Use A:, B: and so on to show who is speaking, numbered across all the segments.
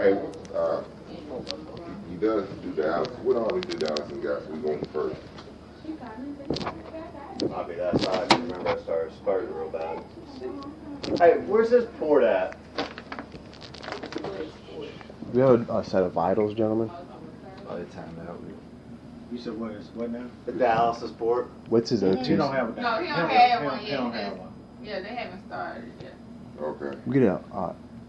A: Hey, he does do dialysis. What all we do dialysis, guys? We going first.
B: I'll be that side. Remember, I started real bad. Hey, where's this port at?
C: We have a set of vitals, gentlemen.
D: By the time out, you said what now?
B: The dialysis port.
C: What's his O2?
D: He don't have a
E: No, he don't have one yet. Yeah, they haven't started yet.
A: Okay.
C: We get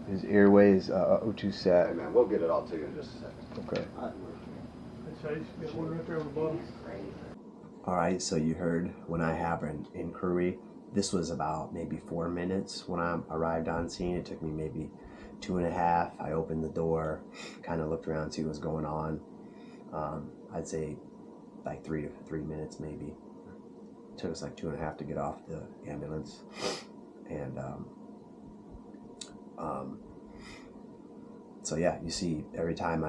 C: his airway is O2
B: Hey
C: set.
B: man, we'll get it all to you in just a second.
C: Okay.
F: Got one right there on the bottom.
G: All right, so you heard when I have an inquiry, this was about maybe 4 minutes when I arrived on scene. It took me maybe 2.5. I opened the door, kind of looked around, see what was going on. I'd say like 3 minutes maybe. It took us like 2.5 to get off the ambulance. And so yeah, you see every time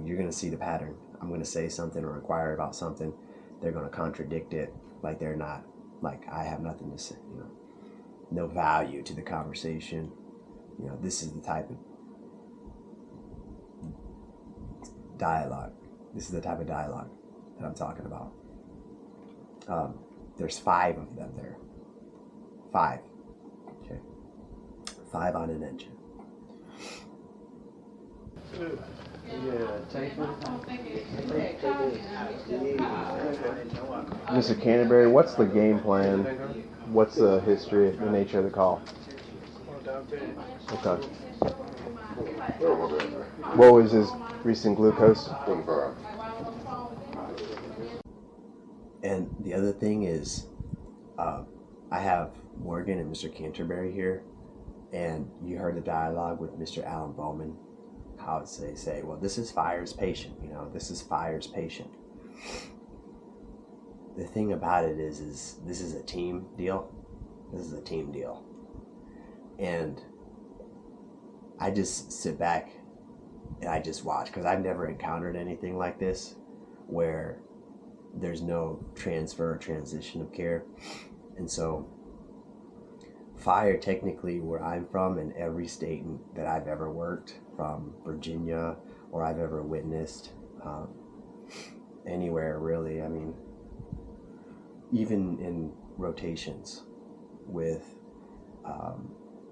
G: you're gonna see the pattern. I'm gonna say something or inquire about something. They're gonna contradict it, like they're not, like I have nothing to say, no value to the conversation. This is the type of dialogue. This is the type of dialogue that I'm talking about. There's 5 of them there. 5. Okay. 5 on an engine.
C: Mr. Canterberry, what's the game plan? What's the history, the nature of the call? Okay. What was his recent glucose?
A: 25.
G: And the other thing is, I have Morgan and Mr. Canterberry here, and you heard the dialogue with Mr. Alan Bowman, how they say, well, this is Fire's patient, this is Fire's patient. The thing about it is this is a team deal. This is a team deal. And I just sit back and I just watch, because I've never encountered anything like this where there's no transfer or transition of care. And so Fire, technically where I'm from, in every state that I've ever worked, from Virginia or I've ever witnessed, anywhere really, I mean, even in rotations with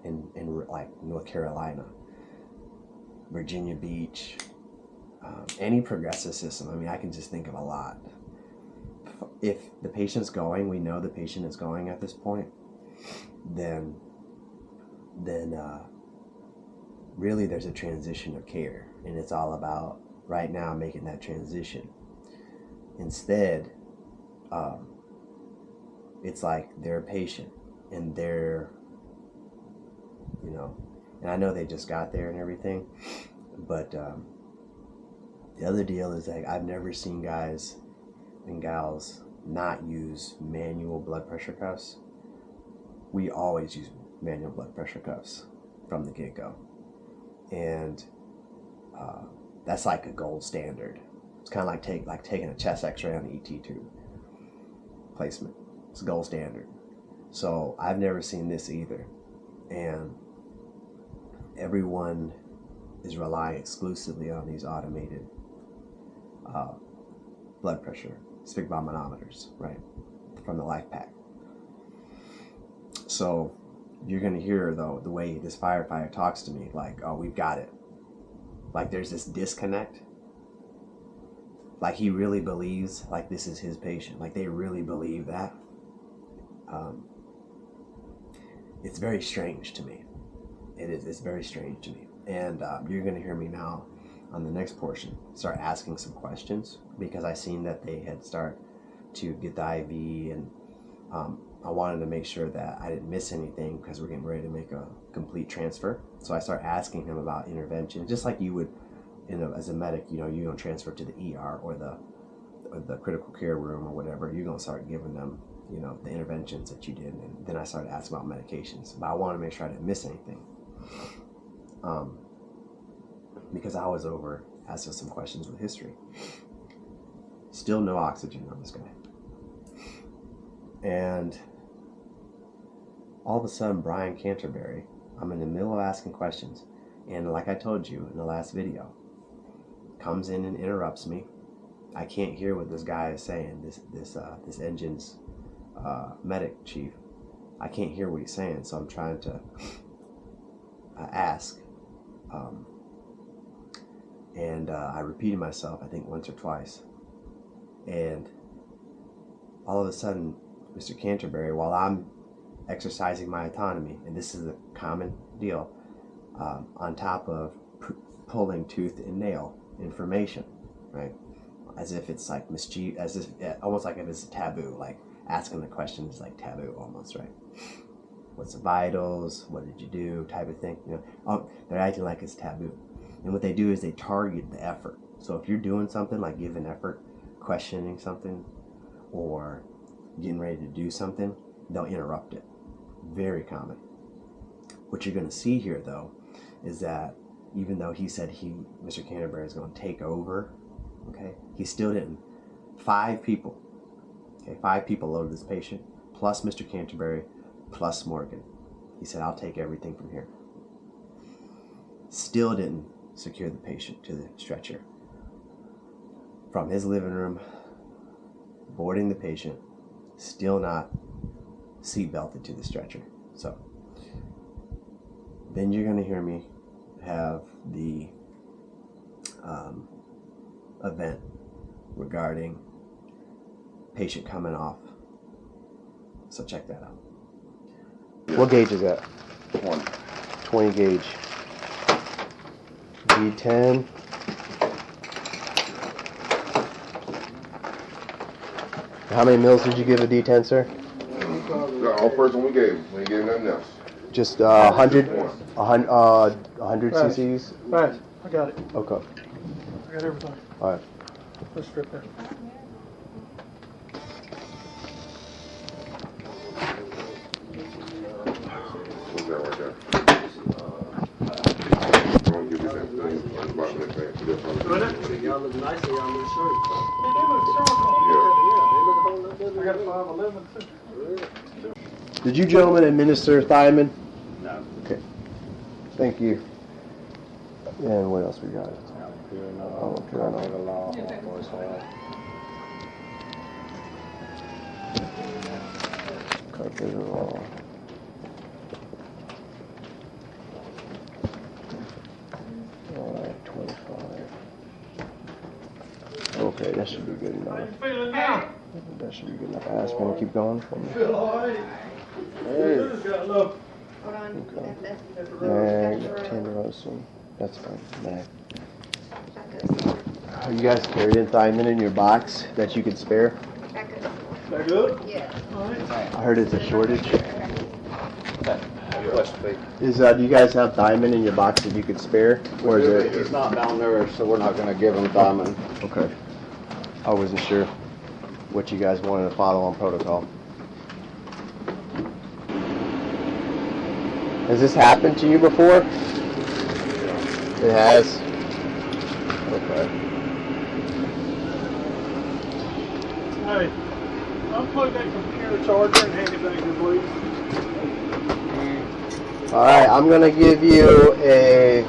G: in like North Carolina, Virginia Beach, any progressive system, I mean, I can just think of a lot. If the patient's going, we know the patient is going at this point, then really there's a transition of care, and it's all about right now making that transition. Instead, it's like they're a patient and they're, and I know they just got there and everything, but the other deal is, like, I've never seen guys and gals not use manual blood pressure cuffs. We always use manual blood pressure cuffs from the get-go, and that's like a gold standard. It's kind of like taking a chest x-ray on the ET tube placement. It's gold standard. So I've never seen this either, and everyone is relying exclusively on these automated blood pressure sphygmomanometers, right, from the Lifepak. So you're going to hear, though, the way this firefighter talks to me, like, oh, we've got it. Like, there's this disconnect. Like, he really believes, like, this is his patient. Like, they really believe that. It's very strange to me. It is. It's very strange to me. And you're going to hear me now on the next portion start asking some questions, because I seen that they had started to get the IV, and I wanted to make sure that I didn't miss anything, because we're getting ready to make a complete transfer. So I start asking him about intervention, just like you would, as a medic, you don't transfer to the ER or the critical care room or whatever. You're gonna start giving them, the interventions that you did, and then I started asking about medications. But I wanted to make sure I didn't miss anything, because I was over asking some questions with history. Still no oxygen on this guy. And all of a sudden, Brian Canterberry, I'm in the middle of asking questions. And like I told you in the last video, comes in and interrupts me. I can't hear what this guy is saying. This engine's medic chief. I can't hear what he's saying, so I'm trying to ask. I repeated myself, I think once or twice. And all of a sudden, Mr. Canterberry, while I'm exercising my autonomy, and this is a common deal, on top of pulling tooth and nail information, right? As if it's like mischief, as if almost like if it's a taboo, like asking the question is like taboo almost, right? What's the vitals? What did you do? Type of thing. You know, oh, they're acting like it's taboo. And what they do is they target the effort. So if you're doing something like giving effort, questioning something, or getting ready to do something, they'll interrupt it. Very common. What you're going to see here, though, is that even though he said Mr. Canterberry is going to take over, okay, he still didn't. 5 people, okay, 5 people loaded this patient, plus Mr. Canterberry, plus Morgan. He said, I'll take everything from here. Still didn't secure the patient to the stretcher. From his living room, boarding the patient, still not seat belted to the stretcher. So then you're going to hear me have the event regarding patient coming off. So check that out.
C: What gauge is that?
A: 20.
C: 20 gauge. D10. How many mils did you give a D10, sir?
A: The first one we gave nothing else.
C: Just 100 cc's?
F: Right, I got it.
C: Okay.
F: I got everything.
C: All right.
F: Let's strip that.
A: What's that right there? I'm gonna give you that thing on the bottom of that thing.
D: Y'all look nice in y'all new shirt.
F: Hey, they look strong.
D: Yeah, they look a whole lot better.
F: I got a 5'11" too.
C: Did you gentlemen administer Thiamine?
D: No.
C: Okay. Thank you. And what else we got? Carpet. Alright, 25. Okay, that should be good
F: How
C: enough.
F: you feeling now?
C: That should be good enough. Aspirin, keep going for me.
F: Feel all right. Just got enough.
H: Hold on.
C: Okay.
H: That's
C: Tenderosin. That's fine. Mag.
H: good.
C: You guys carried in Thiamine in your box that you could spare?
H: That good.
F: That good?
H: Yeah.
F: All right.
C: I heard it's a shortage.
B: Question, please.
C: Do you guys have Thiamine in your box that you could spare? Or is it?
B: He's not malnourished, so we're not going to give him Thiamine.
C: Okay. I wasn't sure what you guys wanted to follow on protocol. Has this happened to you before? It has? Okay.
F: Hey, unplug that computer charger and hand it back here, please.
C: Alright, I'm going to give you a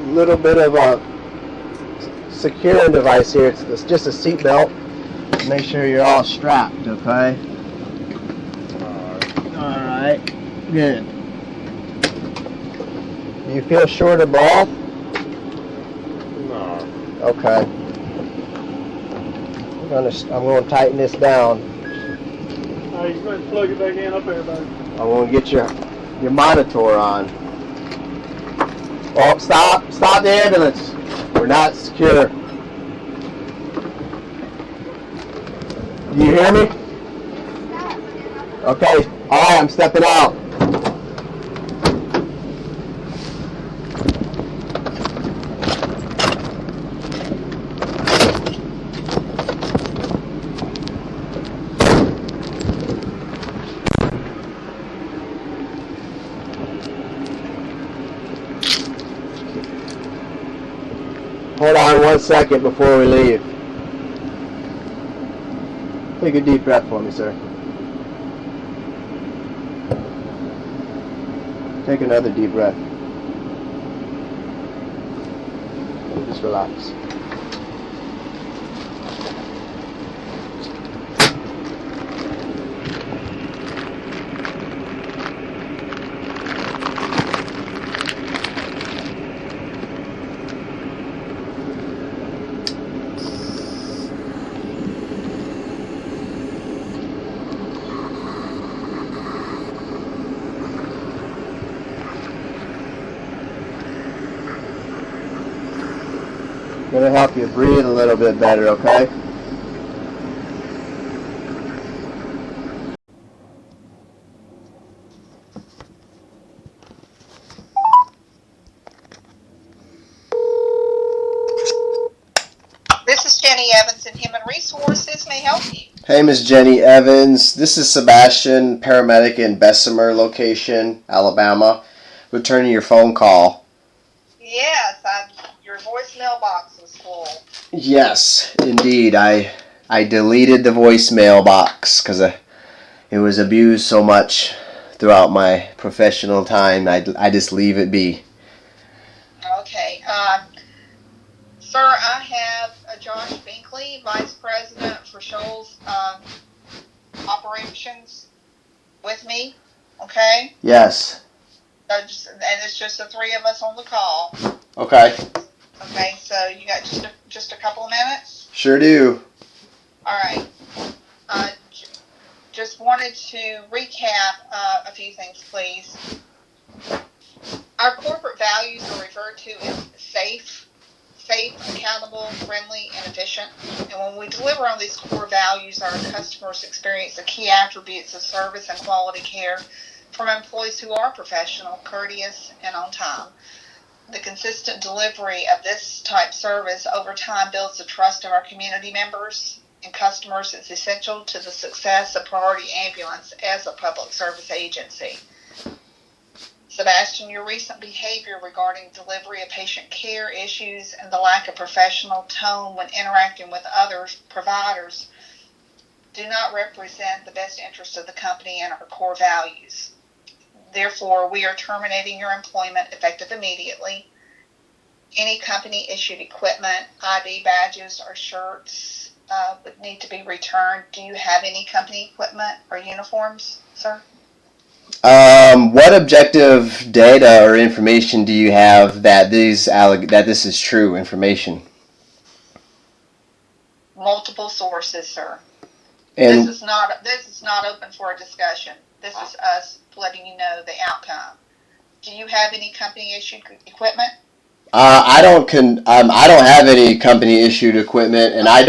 C: little bit of a securing device here. It's just a seat belt. Make sure you're all strapped, okay? Alright, good. Do you feel short of breath?
A: No.
C: Okay. I'm going to tighten this down.
F: All right, you go ahead and plug it back in up there, buddy.
C: I want to get your monitor on. Oh, stop the ambulance. We're not secure. Do you hear me? Okay, all right, I'm stepping out. Hold on 1 second before we leave. Take a deep breath for me, sir. Take another deep breath. Just relax. Gonna help you breathe a little bit better, okay?
I: This is Jenny Evans in Human Resources. May I help you?
C: Hey, Miss Jenny Evans. This is Sebastian, paramedic in Bessemer location, Alabama. Returning your phone call.
I: Yes, your voicemail box was full.
C: Yes, indeed. I deleted the voicemail box because it was abused so much throughout my professional time. I just leave it be.
I: Okay. Sir, I have Josh Binkley, Vice President for Shoals Operations, with me. Okay?
C: Yes.
I: And it's just the three of us on the call.
C: Okay.
I: Okay, so you got just a couple of minutes?
C: Sure do.
I: All right. Just wanted to recap a few things, please. Our corporate values are referred to as safe, accountable, friendly, and efficient. And when we deliver on these core values, our customers experience the key attributes of service and quality care from employees who are professional, courteous, and on time. The consistent delivery of this type service over time builds the trust of our community members and customers. It's essential to the success of Priority Ambulance as a public service agency. Sebastian, your recent behavior regarding delivery of patient care issues and the lack of professional tone when interacting with other providers do not represent the best interest of the company and our core values. Therefore, we are terminating your employment effective immediately. Any company-issued equipment, ID badges, or shirts would need to be returned. Do you have any company equipment or uniforms, sir?
C: What objective data or information do you have that this is true information?
I: Multiple sources, sir.
C: And
I: This is not open for a discussion. This is us letting you know the outcome. Do you have any company issued equipment?
C: I don't have any company issued equipment, and I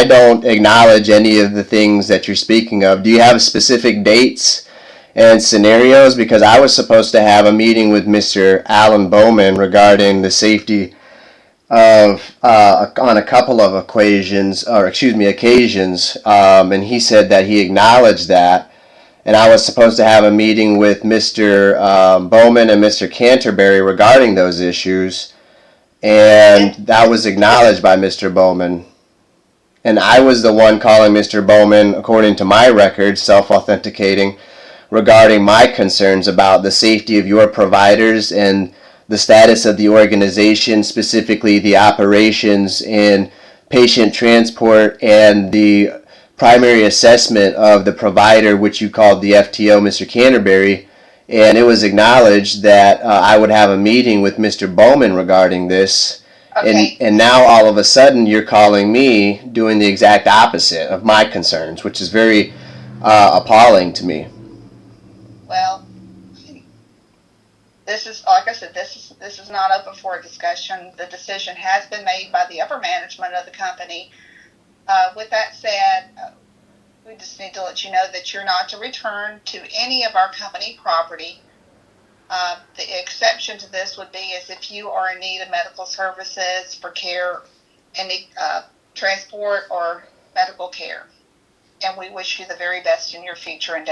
C: don't acknowledge any of the things that you're speaking of. Do you have specific dates and scenarios? Because I was supposed to have a meeting with Mr. Alan Bowman regarding the safety of on a couple of occasions, and he said that he acknowledged that. And I was supposed to have a meeting with Mr. Bowman and Mr. Canterberry regarding those issues, and that was acknowledged by Mr. Bowman. And I was the one calling Mr. Bowman, according to my records, self-authenticating, regarding my concerns about the safety of your providers and the status of the organization, specifically the operations and patient transport and the primary assessment of the provider, which you called the FTO, Mr. Canterberry. And it was acknowledged that I would have a meeting with Mr. Bowman regarding this.
I: Okay.
C: And now all of a sudden you're calling me doing the exact opposite of my concerns, which is very appalling to me.
I: Well, this is, like I said, this is not open for a discussion. The decision has been made by the upper management of the company. With that said, we just need to let you know that you're not to return to any of our company property. The exception to this would be as if you are in need of medical services for care, any transport or medical care. And we wish you the very best in your future endeavors.